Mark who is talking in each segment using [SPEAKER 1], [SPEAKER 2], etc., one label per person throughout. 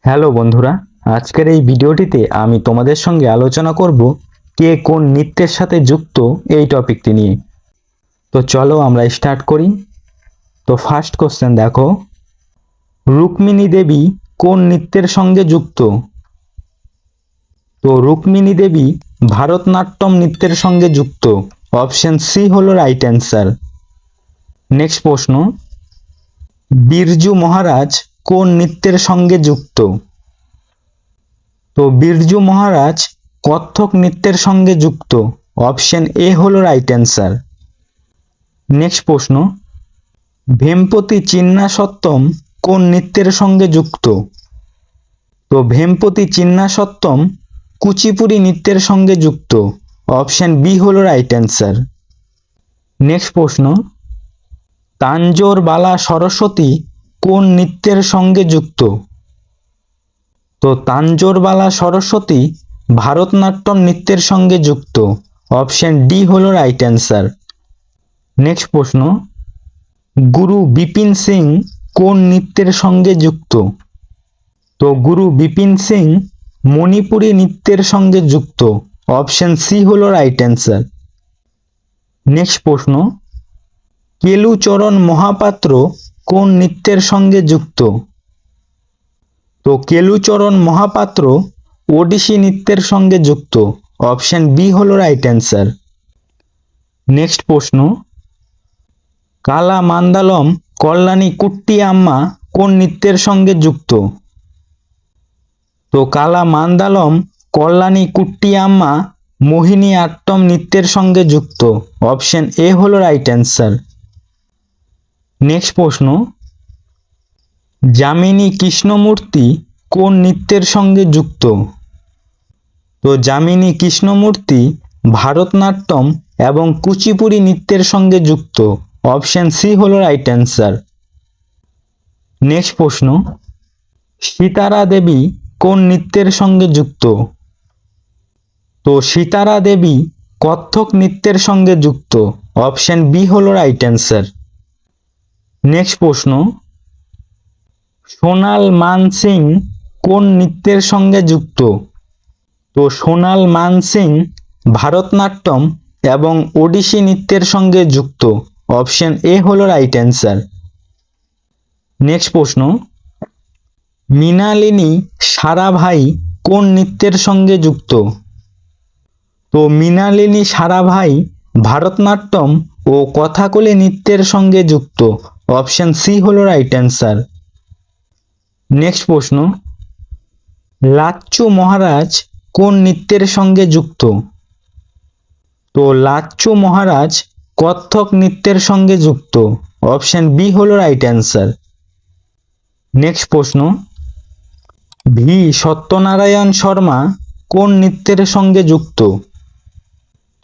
[SPEAKER 1] Hello বন্ধুরা, আজকের এই ভিডিওটিতে আমি তোমাদের সঙ্গে আলোচনা করব কে কোন নৃত্যের সাথে যুক্ত এই টপিকটি নিয়ে। তো চলো আমরা স্টার্ট করি। তো ফার্স্ট কোশ্চেন দেখো, রুক্মিণী দেবী কোন নৃত্যের সঙ্গে যুক্ত? তো রুক্মিণী দেবী ভারতনাট্যম নৃত্যের সঙ্গে যুক্ত। অপশন সি হলো রাইট অ্যান্সার। নেক্সট প্রশ্ন, বিরজু মহারাজ কোন নৃত্যের সঙ্গে যুক্ত? তো বিরজু মহারাজ কত্থক নৃত্যের সঙ্গে যুক্ত। অপশন এ হলো রাইট অ্যান্সার। নেক্সট প্রশ্ন, ভেমপতি চিন্নাসত্তম কোন নৃত্যের সঙ্গে যুক্ত? তো ভেমপতি চিন্নাসত্তম কুচিপুড়ি নৃত্যের সঙ্গে যুক্ত। অপশন বি হলো রাইট অ্যান্সার। নেক্সট প্রশ্ন, তাঞ্জোর বালা সরস্বতী কোন নৃত্যের সঙ্গে যুক্ত? তো তাঞ্জোর বালা সরস্বতী ভারতনাট্যম নৃত্যের সঙ্গে যুক্ত। অপশন ডি হলো রাইট অ্যান্সার। নেক্সট প্রশ্ন, গুরু বিপিন সিং কোন নৃত্যের সঙ্গে যুক্ত? তো গুরু বিপিন সিং মণিপুরী নৃত্যের সঙ্গে যুক্ত। অপশন সি হলো রাইট অ্যান্সার। নেক্সট প্রশ্ন, কেলুচরণ মহাপাত্র কোন নৃত্যের সঙ্গে যুক্ত? তো কেলুচরণ মহাপাত্র ওডিসি নৃত্যের সঙ্গে যুক্ত। অপশন বি হলো রাইট অ্যান্সার। নেক্সট প্রশ্ন, কালা মান্দালম কল্যাণী কুট্টি আম্মা কোন নৃত্যের সঙ্গে যুক্ত? তো কালা মান্দালম কল্যাণী কুট্টি আম্মা মোহিনী আট্টম নৃত্যের সঙ্গে যুক্ত। অপশন এ হলো রাইট অ্যান্সার। নেক্সট প্রশ্ন, যামিনী কৃষ্ণমূর্তি কোন নৃত্যের সঙ্গে যুক্ত? তো যামিনী কৃষ্ণমূর্তি ভারতনাট্যম এবং কুচিপুড়ি নৃত্যের সঙ্গে যুক্ত। অপশন সি হলো রাইট অ্যান্সার। নেক্সট প্রশ্ন, সীতারা দেবী কোন নৃত্যের সঙ্গে যুক্ত? তো সীতারা দেবী কত্থক নৃত্যের সঙ্গে যুক্ত। অপশন বি হলো রাইট অ্যান্সার। নেক্সট প্রশ্ন, সোনাল মান সিং কোন নৃত্যের সঙ্গে যুক্ত? তো সোনাল মান সিং ভারতনাট্যম এবং ওডিসি নৃত্যের সঙ্গে যুক্ত। অপশন এ হলো রাইট অ্যান্সার। নেক্সট প্রশ্ন, মৃণালিনী সারাভাই কোন নৃত্যের সঙ্গে যুক্ত? তো মৃণালিনী সারাভাই ভারতনাট্যম ও কথাকলি নৃত্যের সঙ্গে যুক্ত। অপশন সি হলো রাইট অ্যান্সার। নেক্সট প্রশ্ন, লাচ্চু মহারাজ কোন নৃত্যের সঙ্গে যুক্ত? তো লাচ্চু মহারাজ কত্থক নৃত্যের সঙ্গে যুক্ত। অপশন বি হলো রাইট অ্যান্সার। নেক্সট প্রশ্ন, ভি সত্যনারায়ণ শর্মা কোন নৃত্যের সঙ্গে যুক্ত?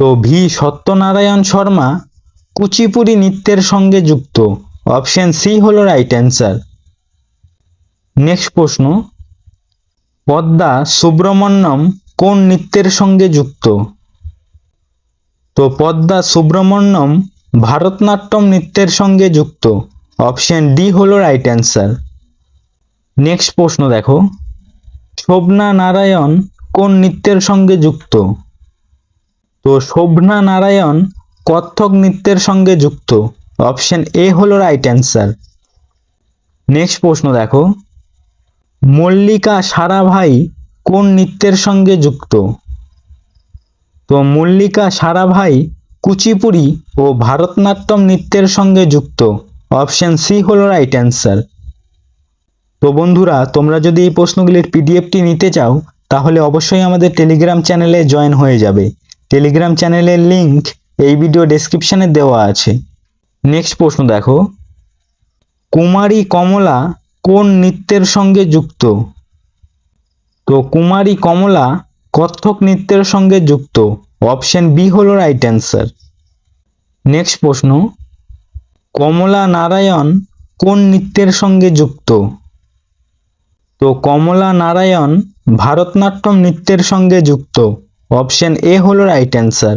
[SPEAKER 1] তো ভি সত্যনারায়ণ শর্মা কুচিপুড়ি নৃত্যের সঙ্গে যুক্ত। অপশন সি হলো রাইট অ্যান্সার। নেক্সট প্রশ্ন, পদ্মা সুব্রমণ্যম কোন নৃত্যের সঙ্গে যুক্ত? তো পদ্মা সুব্রমণ্যম ভারতনাট্যম নৃত্যের সঙ্গে যুক্ত। অপশন ডি হলো রাইট অ্যান্সার। নেক্সট প্রশ্ন দেখো, শোভনা নারায়ণ কোন নৃত্যের সঙ্গে যুক্ত? তো শোভনা নারায়ণ কত্থক নৃত্যের সঙ্গে যুক্ত। অপশন এ হলো রাইট অ্যান্সার। নেক্সট প্রশ্ন দেখো, মল্লিকা সারাভাই কোন নৃত্যের সঙ্গে যুক্ত? তো মল্লিকা সারাভাই কুচিপুড়ি ও ভারতনাট্যম নৃত্যের সঙ্গে যুক্ত। অপশন সি হলো রাইট অ্যান্সার। তো বন্ধুরা, তোমরা যদি এই প্রশ্নগুলির পিডিএফটি নিতে চাও তাহলে অবশ্যই আমাদের টেলিগ্রাম চ্যানেলে জয়েন হয়ে যাবে। টেলিগ্রাম চ্যানেলের লিংক এই ভিডিও ডেসক্রিপশনে দেওয়া আছে। নেক্সট প্রশ্ন দেখো, কুমারী কমলা কোন নৃত্যের সঙ্গে যুক্ত? তো কুমারী কমলা কত্থক নৃত্যের সঙ্গে যুক্ত। অপশন বি হলো রাইট অ্যান্সার। নেক্সট প্রশ্ন, কমলা নারায়ণ কোন নৃত্যের সঙ্গে যুক্ত? তো কমলা নারায়ণ ভারতনাট্যম নৃত্যের সঙ্গে যুক্ত। অপশন এ হলো রাইট অ্যান্সার।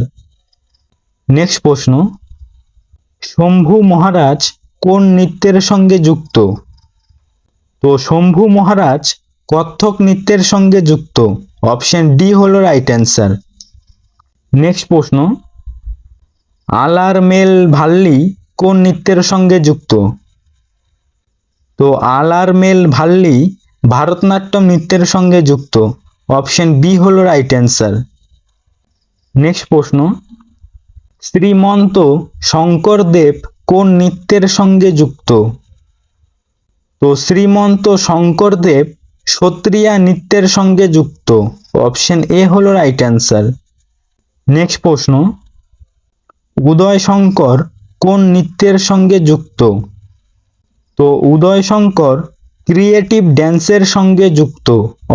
[SPEAKER 1] নেক্সট প্রশ্ন, শম্ভু মহারাজ কোন নৃত্যের সঙ্গে যুক্ত? তো শম্ভু মহারাজ কত্থক নৃত্যের সঙ্গে যুক্ত? অপশন ডি হলো রাইট অ্যান্সার। নেক্সট প্রশ্ন, আলার মেল ভাল্লি কোন নৃত্যের সঙ্গে যুক্ত? তো আলার মেল ভাল্লি ভারতনাট্যম নৃত্যের সঙ্গে যুক্ত। অপশন বি হলো রাইট অ্যান্সার। নেক্সট প্রশ্ন, শ্রীমন্ত শঙ্করদেব কোন নৃত্যের সঙ্গে যুক্ত? তো শ্রীমন্ত শঙ্করদেব সত্রিয়া নৃত্যের সঙ্গে যুক্ত। অপশন এ হলো রাইট অ্যান্সার। নেক্সট প্রশ্ন, উদয় শঙ্কর কোন নৃত্যের সঙ্গে যুক্ত? তো উদয় শঙ্কর ক্রিয়েটিভ ড্যান্সের সঙ্গে যুক্ত।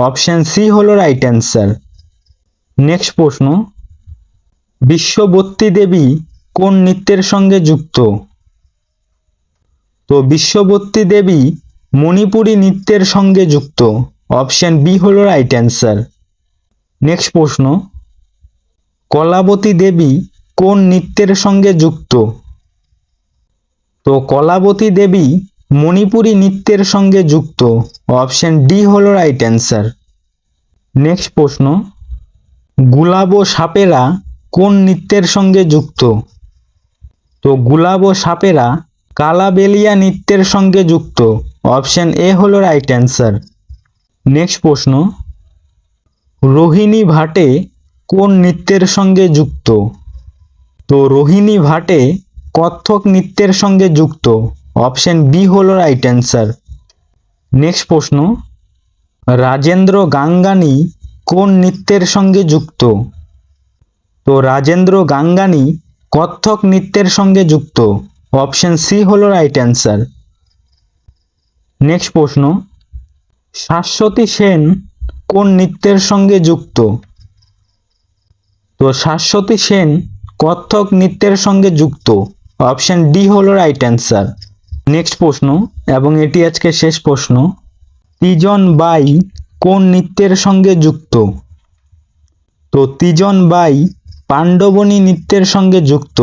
[SPEAKER 1] অপশন সি হলো রাইট অ্যান্সার। নেক্সট প্রশ্ন, বিশ্ববর্তী দেবী কোন নৃত্যের সঙ্গে যুক্ত? তো বিশ্ববর্তী দেবী মণিপুরী নৃত্যের সঙ্গে যুক্ত। অপশন বি হলো রাইট অ্যান্সার। নেক্সট প্রশ্ন, কলাবতী দেবী কোন নৃত্যের সঙ্গে যুক্ত? তো কলাবতী দেবী মণিপুরী নৃত্যের সঙ্গে যুক্ত। অপশন ডি হলো রাইট অ্যান্সার। নেক্সট প্রশ্ন, গুলাবো সাপেরা কোন নৃত্যের সঙ্গে যুক্ত? তো গুলাবো সাপেরা কালাবেলিয়া নৃত্যের সঙ্গে যুক্ত। অপশন এ হলো রাইট অ্যান্সার। নেক্সট প্রশ্ন, রোহিণী ভাটে কোন নৃত্যের সঙ্গে যুক্ত? তো রোহিণী ভাটে কত্থক নৃত্যের সঙ্গে যুক্ত। অপশন বি হলো রাইট অ্যান্সার। নেক্সট প্রশ্ন, রাজেন্দ্র গাঙ্গানি কোন নৃত্যের সঙ্গে যুক্ত? তো রাজেন্দ্র গাঙ্গানি কত্থক নৃত্যের সঙ্গে যুক্ত। অপশন সি হলো রাইট অ্যান্সার। নেক্সট প্রশ্ন, শাশ্বতী সেন কোন নৃত্যের সঙ্গে যুক্ত? তো শাশ্বতী সেন কত্থক নৃত্যের সঙ্গে যুক্ত। অপশন ডি হলো রাইট অ্যান্সার। নেক্সট প্রশ্ন, এবং এটি আজকে শেষ প্রশ্ন, তিজন বাই কোন নৃত্যের সঙ্গে যুক্ত? তো তিজন বাই পাণ্ডবনী নৃত্যের সঙ্গে যুক্ত।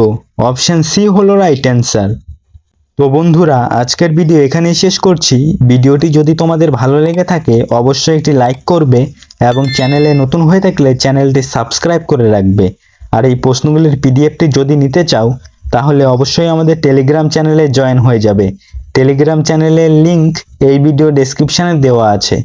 [SPEAKER 1] অপশন সি হলো রাইট অ্যান্সার। তো বন্ধুরা, আজকের ভিডিও এখানেই শেষ করছি। ভিডিওটি যদি তোমাদের ভালো লেগে থাকে অবশ্যই একটি লাইক করবে এবং চ্যানেলে নতুন হয়ে থাকলে চ্যানেলটি সাবস্ক্রাইব করে রাখবে। আর এই প্রশ্নগুলির পিডিএফটি যদি নিতে চাও তাহলে অবশ্যই আমাদের টেলিগ্রাম চ্যানেলে জয়েন হয়ে যাবে। টেলিগ্রাম চ্যানেলের লিংক এই ভিডিও ডেসক্রিপশনে দেওয়া আছে।